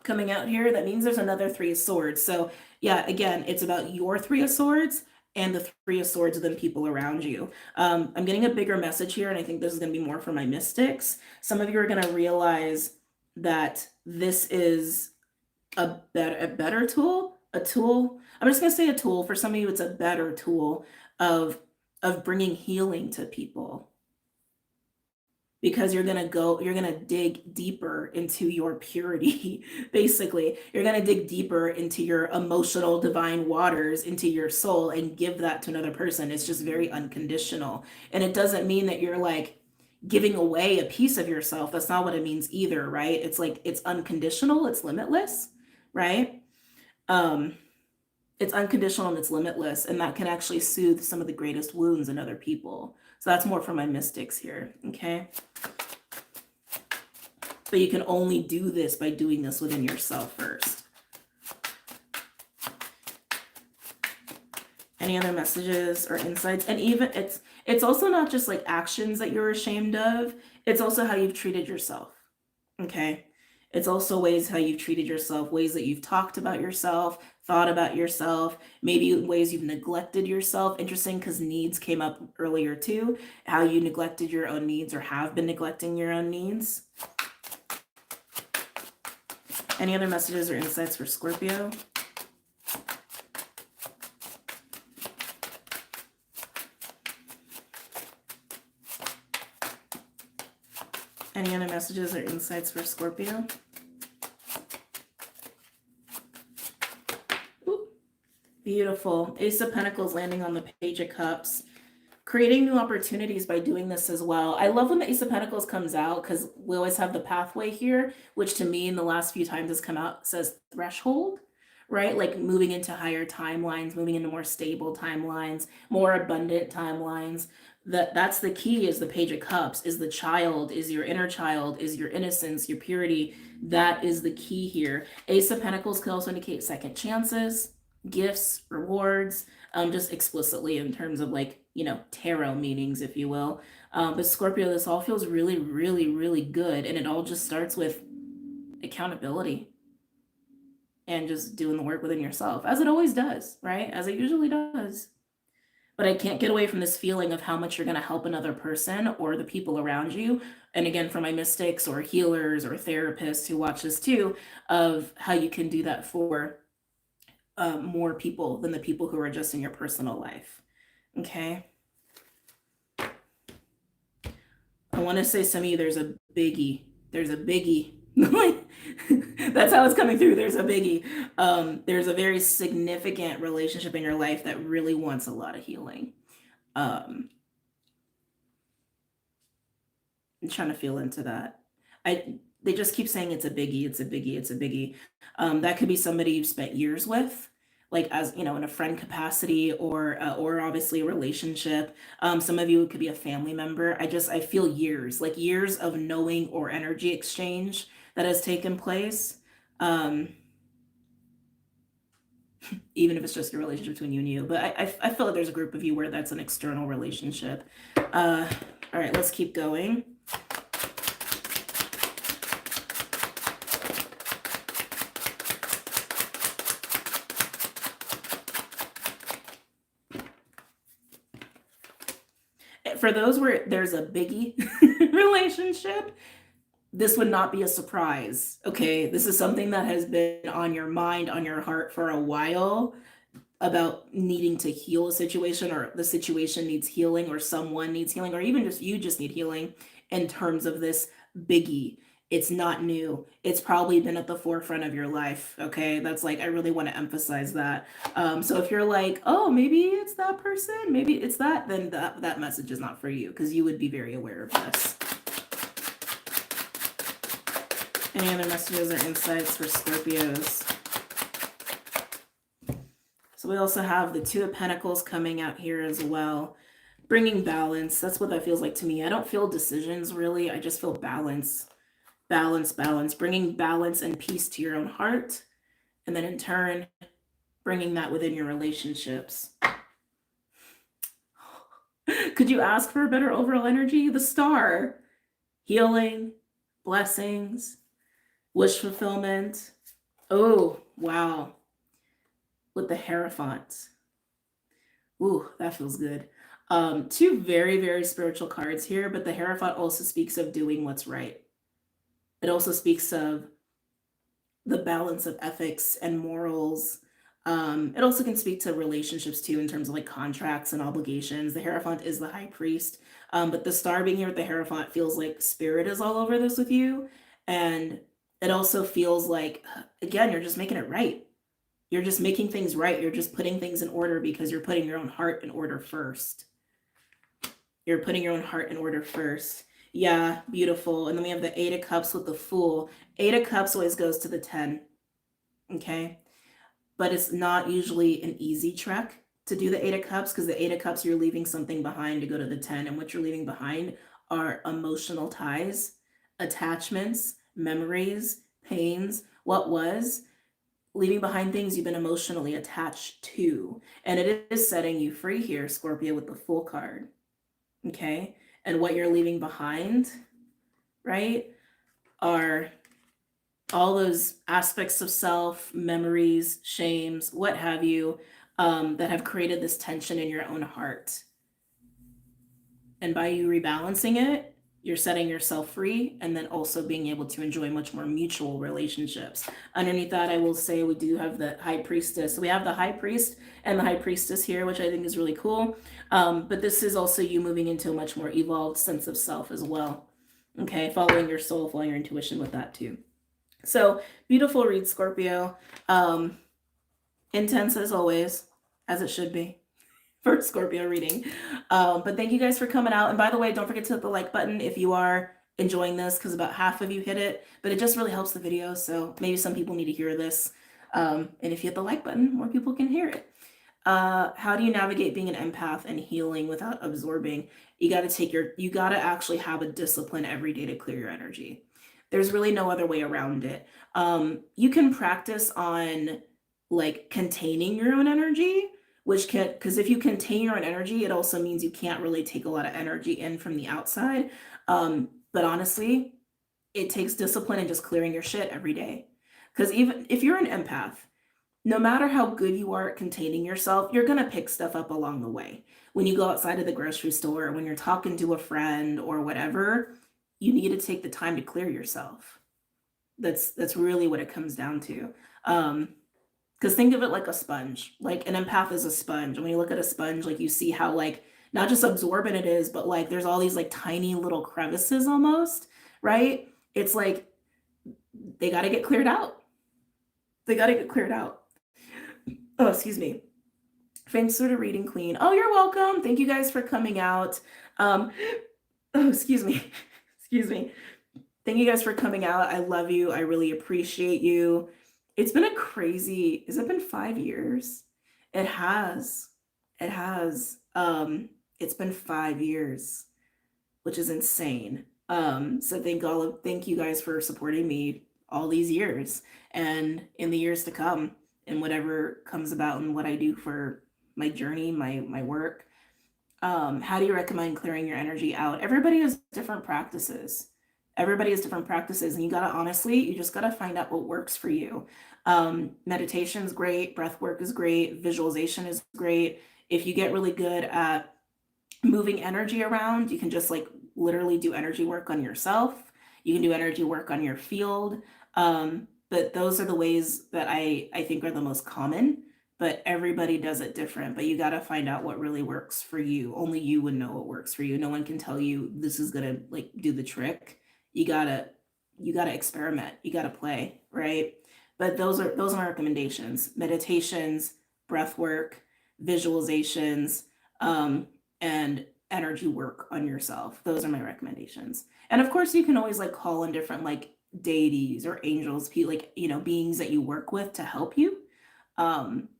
coming out here, that means there's another Three of Swords. So yeah, again, it's about your Three of Swords and the Three of Swords than people around you. I'm getting a bigger message here, and I think this is going to be more for my mystics. Some of you are going to realize that this is a better tool, a tool. I'm just going to say a tool. For some of you, it's a better tool of bringing healing to people. Because you're going to dig deeper into your purity. Basically, you're going to dig deeper into your emotional divine waters, into your soul, and give that to another person. It's just very unconditional. And it doesn't mean that you're like giving away a piece of yourself. That's not what it means either, right? It's like, it's unconditional, it's limitless, right? It's unconditional and it's limitless, and that can actually soothe some of the greatest wounds in other people. So that's more for my mystics here, okay? But you can only do this by doing this within yourself first. Any other messages or insights? And even it's also not just like actions that you're ashamed of. It's also how you've treated yourself, okay? It's also ways how you've treated yourself, ways that you've talked about yourself, thought about yourself, maybe ways you've neglected yourself. Interesting, because needs came up earlier too, how you neglected your own needs or have been neglecting your own needs. Any other messages or insights for Scorpio? Any other messages or insights for Scorpio? Ooh, beautiful. Ace of Pentacles landing on the Page of Cups. Creating new opportunities by doing this as well. I love when the Ace of Pentacles comes out because we always have the pathway here, which to me in the last few times has come out says threshold, right? Like moving into higher timelines, moving into more stable timelines, more abundant timelines. That's the key, is the Page of Cups, is the child, is your inner child, is your innocence, your purity. That is the key here. Ace of Pentacles can also indicate second chances, gifts, rewards, just explicitly in terms of like, you know, tarot meanings, if you will. But Scorpio, this all feels really, really, really good. And it all just starts with accountability and just doing the work within yourself, as it always does, right? As it usually does. but I can't get away from this feeling of how much you're going to help another person or the people around you. And again, for my mystics or healers or therapists who watch this too, of how you can do that for more people than the people who are just in your personal life. Okay. I want to say some of you, there's a biggie. There's a biggie. That's how it's coming through. There's a biggie. There's a very significant relationship in your life that really wants a lot of healing. I'm trying to feel into that. They just keep saying it's a biggie, it's a biggie, it's a biggie. That could be somebody you've spent years with, like as you know, in a friend capacity, or obviously a relationship. Some of you it could be a family member. I feel years, like years of knowing or energy exchange that has taken place. Um, Even if it's just a relationship between you and you. But I feel like there's a group of you where that's an external relationship. All right, let's keep going. For those where there's a biggie relationship, this would not be a surprise. Okay, this is something that has been on your mind, on your heart for a while, about needing to heal a situation, or the situation needs healing, or someone needs healing, or even just you just need healing in terms of this biggie. It's not new. It's probably been at the forefront of your life. Okay. That's like, I really want to emphasize that. So if you're like, oh, maybe it's that person, maybe it's that, then that message is not for you, because you would be very aware of this. Any other messages or insights for Scorpios? So we also have the Two of Pentacles coming out here as well. Bringing balance. That's what that feels like to me. I don't feel decisions really. I just feel balance. Balance, balance. Bringing balance and peace to your own heart. And then in turn, bringing that within your relationships. Could you ask for a better overall energy? The Star. Healing, blessings, wish fulfillment. Oh, wow. With the Hierophant. Ooh, that feels good. Two very, very spiritual cards here, but the Hierophant also speaks of doing what's right. It also speaks of the balance of ethics and morals. It also can speak to relationships too, in terms of like contracts and obligations. The Hierophant is the high priest, but the Star being here with the Hierophant feels like spirit is all over this with you. And it also feels like, again, you're just making it right. You're just making things right. You're just putting things in order because you're putting your own heart in order first. You're putting your own heart in order first. Yeah, beautiful. And then we have the Eight of Cups with the Fool. Eight of Cups always goes to the 10. Okay. But it's not usually an easy trek to do the Eight of Cups, because the Eight of Cups, you're leaving something behind to go to the 10. And what you're leaving behind are emotional ties, attachments, memories, pains, what was. Leaving behind things you've been emotionally attached to. And it is setting you free here, Scorpio, with the Fool card. Okay. And what you're leaving behind, right, are all those aspects of self, memories, shames, what have you, that have created this tension in your own heart. And by you rebalancing it, you're setting yourself free, and then also being able to enjoy much more mutual relationships. Underneath that, I will say we do have the High Priestess. So we have the High Priest and the High Priestess here, which I think is really cool. But this is also you moving into a much more evolved sense of self as well. Okay, following your soul, following your intuition with that too. So beautiful read, Scorpio. Intense as always, as it should be for Scorpio reading. But thank you guys for coming out. And by the way, don't forget to hit the like button if you are enjoying this, because about half of you hit it, but it just really helps the video. So maybe some people need to hear this. And if you hit the like button, more people can hear it. How do you navigate being an empath and healing without absorbing? You got to actually have a discipline every day to clear your energy. There's really no other way around it. You can practice on like containing your own energy, because if you contain your own energy, it also means you can't really take a lot of energy in from the outside. But honestly, it takes discipline and just clearing your shit every day. Because even if you're an empath, no matter how good you are at containing yourself, you're going to pick stuff up along the way. When you go outside of the grocery store, when you're talking to a friend or whatever, you need to take the time to clear yourself. That's really what it comes down to. Because think of it like a sponge. Like an empath is a sponge. When you look at a sponge, like you see how like not just absorbent it is, but like there's all these like tiny little crevices almost, right? It's like they got to get cleared out. They got to get cleared out. Oh, excuse me. Thanks for the reading, Queen. Oh, you're welcome. Thank you guys for coming out. Oh, excuse me. Excuse me. Thank you guys for coming out. I love you. I really appreciate you. It's been a crazy, has it been 5 years? It has. It has. It's been 5 years, which is insane. So thank you guys for supporting me all these years and in the years to come and whatever comes about and what I do for my journey, my work. How do you recommend clearing your energy out? Everybody has different practices. Everybody has different practices, and you gotta honestly, you just gotta find out what works for you. Meditation is great, breath work is great, visualization is great. If you get really good at moving energy around, you can just like literally do energy work on yourself. You can do energy work on your field. But those are the ways that I think are the most common, but everybody does it different. But you got to find out what really works for you. Only you would know what works for you. No one can tell you this is gonna like do the trick. You gotta experiment. You gotta play, right? But those are my recommendations: meditations, breath work, visualizations, and energy work on yourself. Those are my recommendations. And of course, you can always like call in different like deities or angels, like beings that you work with to help you. Um,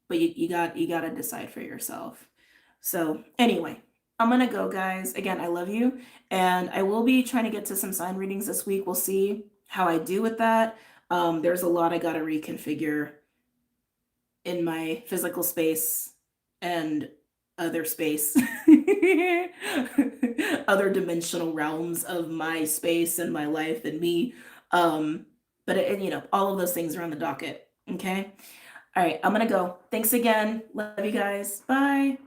but you got to decide for yourself. So anyway, I'm gonna go, guys. Again, I love you, and I will be trying to get to some sign readings this week. We'll see how I do with that. There's a lot I got to reconfigure in my physical space and other space, other dimensional realms of my space and my life and me. But all of those things are on the docket. Okay. All right. I'm going to go. Thanks again. Love you guys. Bye.